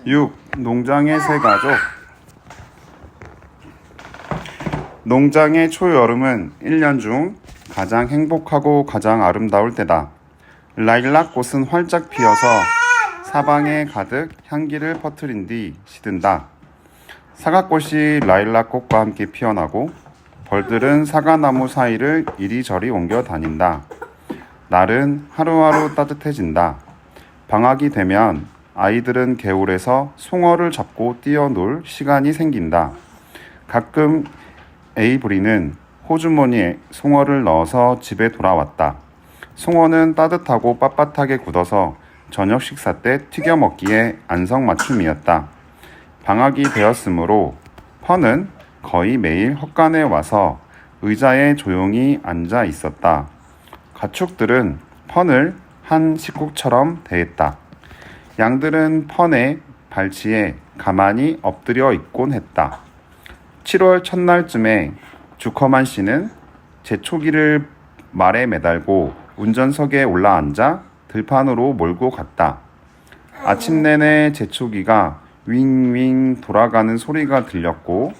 6. 농장의 새 가족. 농장의 초여름은 1년 중 가장 행복하고 가장 아름다울 때다. 라일락 꽃은 활짝 피어서 사방에 가득 향기를 퍼뜨린 뒤 시든다. 사과꽃이 라일락 꽃과 함께 피어나고 벌들은 사과나무 사이를 이리저리 옮겨 다닌다. 날은 하루하루 따뜻해진다. 방학이 되면 아이들은 개울에서 송어를 잡고 뛰어놀 시간이 생긴다. 가끔 에이브리는 호주머니에 송어를 넣어서 집에 돌아왔다. 송어는 따뜻하고 빳빳하게 굳어서 저녁 식사 때 튀겨 먹기에 안성맞춤이었다. 방학이 되었으므로 펀은 거의 매일 헛간에 와서 의자에 조용히 앉아 있었다. 가축들은 펀을 한 식구처럼 대했다. 양들은 펀의 발치에 가만히 엎드려 있곤 했다. 7월 첫날쯤에 주커만 씨는 제초기를 말에 매달고 운전석에 올라앉아 들판으로 몰고 갔다. 아침 내내 제초기가 윙윙 돌아가는 소리가 들렸고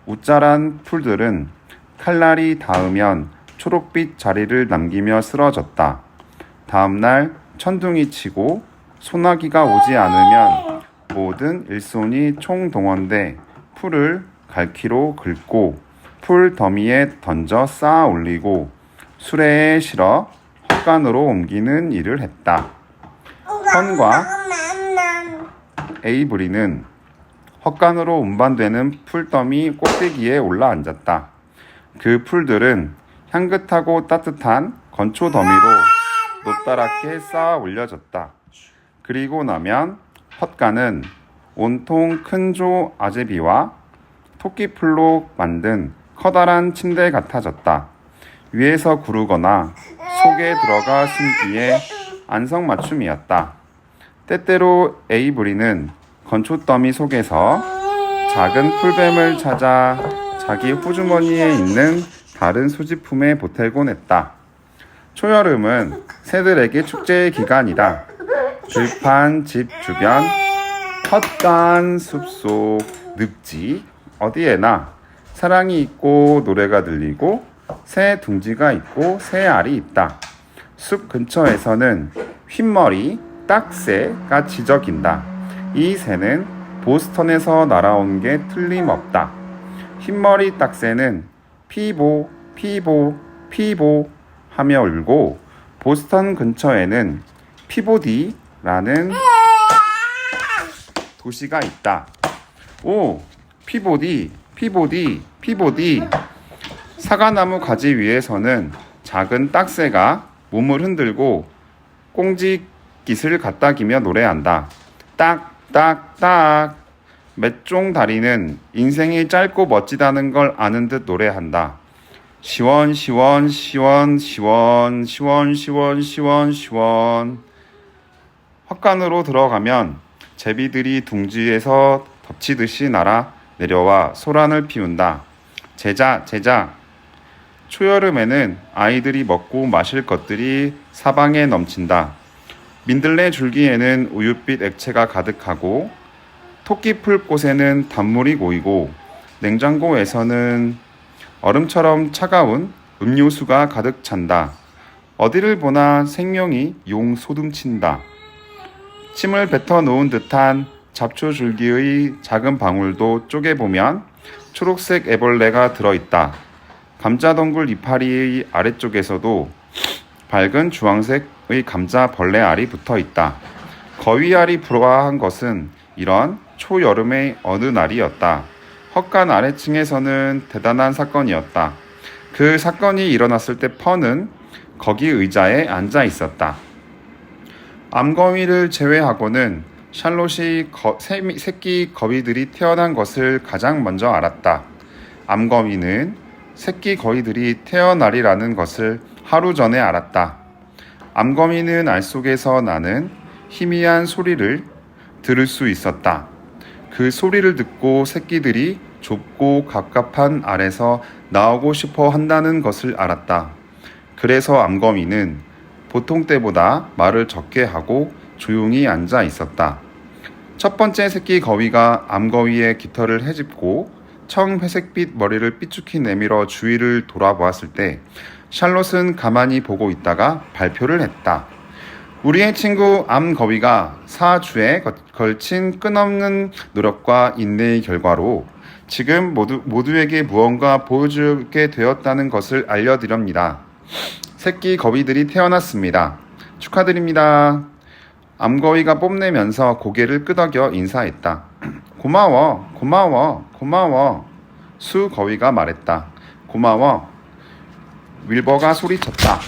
웃자란 풀들은 칼날이 닿으면 초록빛 자리를 남기며 쓰러졌다. 다음날 천둥이 치고 소나기가 오지 않으면 모든 일손이 총동원돼 풀을 갈퀴로 긁고 풀 더미에 던져 쌓아 올리고 수레에 실어 헛간으로 옮기는 일을 했다. 펀과 에이브리는 헛간으로 운반되는 풀더미 꼭대기에 올라앉았다. 그 풀들은 향긋하고 따뜻한 건초 더미로 높다랗게 쌓아 올려졌다. 그리고 나면 헛간은 온통 큰 조 아제비와 토끼풀로 만든 커다란 침대 같아졌다. 위에서 구르거나 속에 들어가 숨기에 안성맞춤이었다. 때때로 에이브리는 건초더미 속에서 작은 풀뱀을 찾아 자기 호주머니에 있는 다른 소지품에 보태곤 했다. 초여름은 새들에게 축제의 기간이다. 들판, 집 주변, 헛간, 숲속, 늪지 어디에나 사랑이 있고 노래가 들리고 새 둥지가 있고 새 알이 있다. 숲 근처에서는 흰머리 딱새가 지저긴다. 이 새는 보스턴에서 날아온 게 틀림없다. 흰머리 딱새는 피보 피보 피보 하며 울고 보스턴 근처에는 피보디라는 도시가 있다. 오, 피보디, 피보디, 피보디. 사과나무 가지 위에서는 작은 딱새가 몸을 흔들고 꽁지깃을 갖다기며 노래한다. 딱, 딱, 딱. 맷종 다리는 인생이 짧고 멋지다는 걸 아는 듯 노래한다. 시원, 시원, 시원, 시원, 시원, 시원, 시원, 시원. 헛간으로 들어가면 제비들이 둥지에서 덮치듯이 날아 내려와 소란을 피운다. 제자, 제자. 초여름에는 아이들이 먹고 마실 것들이 사방에 넘친다. 민들레 줄기에는 우윳빛 액체가 가득하고 토끼풀꽃에는 단물이 고이고 냉장고에서는 얼음처럼 차가운 음료수가 가득 찬다. 어디를 보나 생명이 용소둠친다. 침을 뱉어 놓은 듯한 잡초 줄기의 작은 방울도 쪼개보면 초록색 애벌레가 들어있다. 감자덩굴 이파리의 아래쪽에서도 밝은 주황색의 감자 벌레 알이 붙어있다. 거위알이 불화한 것은 이런 초여름의 어느 날이었다. 헛간 아래층에서는 대단한 사건이었다. 그 사건이 일어났을 때 펀은 거기 의자에 앉아 있었다. 암거위를 제외하고는 샬롯이 새끼 거위들이 태어난 것을 가장 먼저 알았다. 암거위는 새끼 거위들이 태어나리라는 것을 하루 전에 알았다. 암거위는 알 속에서 나는 희미한 소리를 들을 수 있었다. 그 소리를 듣고 새끼들이 좁고 갑갑한 알에서 나오고 싶어 한다는 것을 알았다. 그래서 암거위는 보통 때보다 말을 적게 하고 조용히 앉아 있었다. 첫 번째 새끼 거위가 암거위의 깃털을 헤집고 청회색빛 머리를 삐죽히 내밀어 주위를 돌아보았을 때 샬롯은 가만히 보고 있다가 발표를 했다. 우리의 친구 암거위가 4주에 걸친 끝없는 노력과 인내의 결과로 지금 모두에게 무언가 보여주게 되었다는 것을 알려드립니다. 새끼 거위들이 태어났습니다. 축하드립니다. 암거위가 뽐내면서 고개를 끄덕여 인사했다. 고마워, 고마워, 고마워. 수거위가 말했다. 고마워. 윌버가 소리쳤다.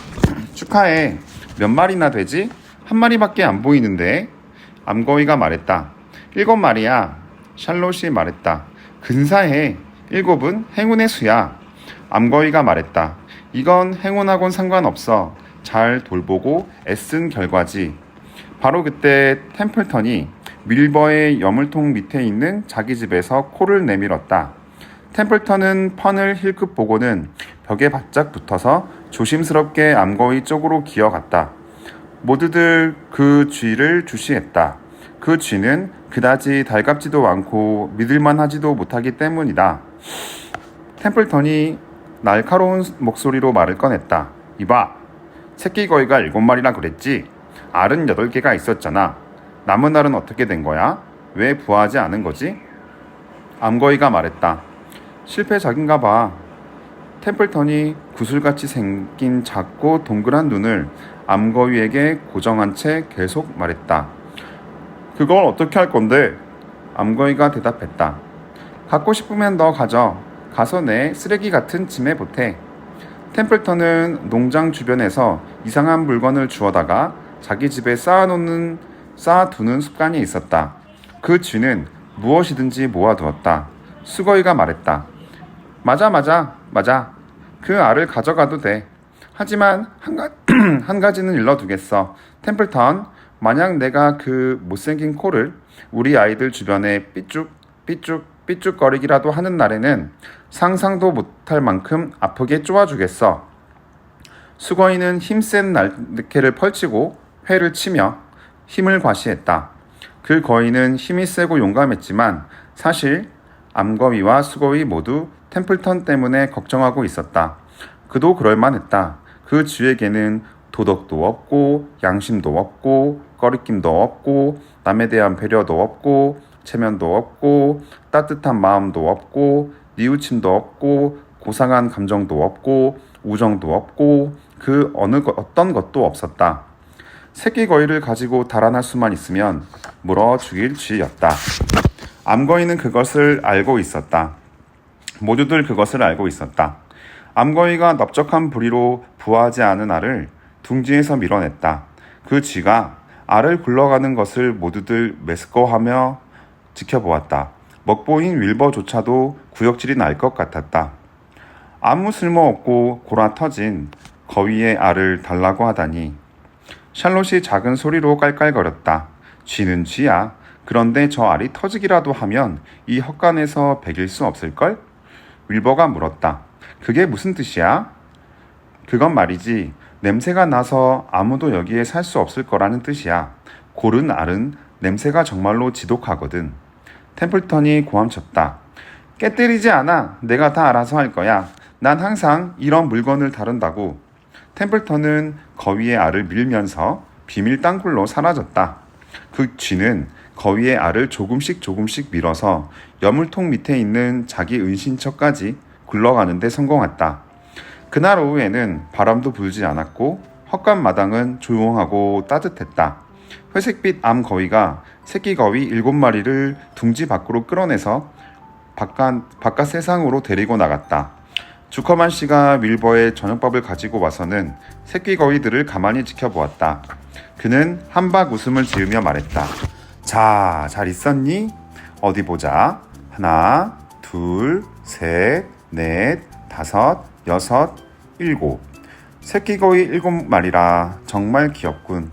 축하해. 몇 마리나 되지? 한 마리밖에 안 보이는데. 암거위가 말했다. 7마리야. 샬롯이 말했다. 근사해. 7은 행운의 수야. 암거위가 말했다. 이건 행운하고는 상관없어. 잘 돌보고 애쓴 결과지. 바로 그때 템플턴이 윌버의 여물통 밑에 있는 자기 집에서 코를 내밀었다. 템플턴은 펀을 힐끗 보고는 벽에 바짝 붙어서 조심스럽게 암거위 쪽으로 기어갔다. 모두들 그 쥐를 주시했다. 그 쥐는 그다지 달갑지도 않고 믿을만하지도 못하기 때문이다. 템플턴이 날카로운 목소리로 말을 꺼냈다. 이봐, 새끼 거위가 7마리라 그랬지? 알은 8개가 있었잖아. 남은 알은 어떻게 된 거야? 왜 부화하지 않은 거지? 암거위가 말했다. 실패작인가 봐. 템플턴이 구슬같이 생긴 작고 동그란 눈을 암거위에게 고정한 채 계속 말했다. 그걸 어떻게 할 건데? 암거위가 대답했다. 갖고 싶으면 너 가져. 가서 내 쓰레기 같은 짐에 보태. 템플턴은 농장 주변에서 이상한 물건을 주워다가 자기 집에 쌓아두는 습관이 있었다. 그 쥐는 무엇이든지 모아두었다. 수거위가 말했다. 맞아. 그 알을 가져가도 돼. 하지만 한 가지는 일러두겠어. 템플턴, 만약 내가 그 못생긴 코를 우리 아이들 주변에 삐쭉거리기라도 하는 날에는 상상도 못할 만큼 아프게 쪼아주겠어. 수거위는 힘센 날개를 펼치고 회를 치며 힘을 과시했다. 그 거위는 힘이 세고 용감했지만 사실 암거위와 수거위 모두 템플턴 때문에 걱정하고 있었다. 그도 그럴만했다. 그 쥐에게는 도덕도 없고 양심도 없고 꺼리낌도 없고 남에 대한 배려도 없고 체면도 없고 따뜻한 마음도 없고 뉘우침도 없고 고상한 감정도 없고 우정도 없고 그 어떤 것도 없었다. 새끼 거위를 가지고 달아날 수만 있으면 물어 죽일 쥐였다. 암거위는 그것을 알고 있었다. 모두들 그것을 알고 있었다. 암거위가 넓적한 부리로 부화하지 않은 알을 둥지에서 밀어냈다. 그 쥐가 알을 굴러가는 것을 모두들 메스꺼워하며 지켜보았다. 먹보인 윌버조차도 구역질이 날 것 같았다. 아무 쓸모없고 골아 터진 거위의 알을 달라고 하다니. 샬롯이 작은 소리로 깔깔거렸다. 쥐는 쥐야. 그런데 저 알이 터지기라도 하면 이 헛간에서 배길 수 없을걸? 윌버가 물었다. 그게 무슨 뜻이야? 그건 말이지. 냄새가 나서 아무도 여기에 살 수 없을 거라는 뜻이야. 고른 알은 냄새가 정말로 지독하거든. 템플턴이 고함쳤다. 깨뜨리지 않아. 내가 다 알아서 할 거야. 난 항상 이런 물건을 다룬다고. 템플턴은 거위의 알을 밀면서 비밀 땅굴로 사라졌다. 그 쥐는 거위의 알을 조금씩 밀어서 여물통 밑에 있는 자기 은신처까지 굴러가는 데 성공했다. 그날 오후에는 바람도 불지 않았고 헛간 마당은 조용하고 따뜻했다. 회색빛 암거위가 새끼 거위 7마리를 둥지 밖으로 끌어내서 바깥 세상으로 데리고 나갔다. 주커만 씨가 윌버의 저녁밥을 가지고 와서는 새끼 거위들을 가만히 지켜보았다. 그는 한박 웃음을 지으며 말했다. 자, 잘 있었니? 어디 보자. 하나, 둘, 셋, 넷, 다섯, 여섯, 일곱. 새끼 거위 7마리라 정말 귀엽군.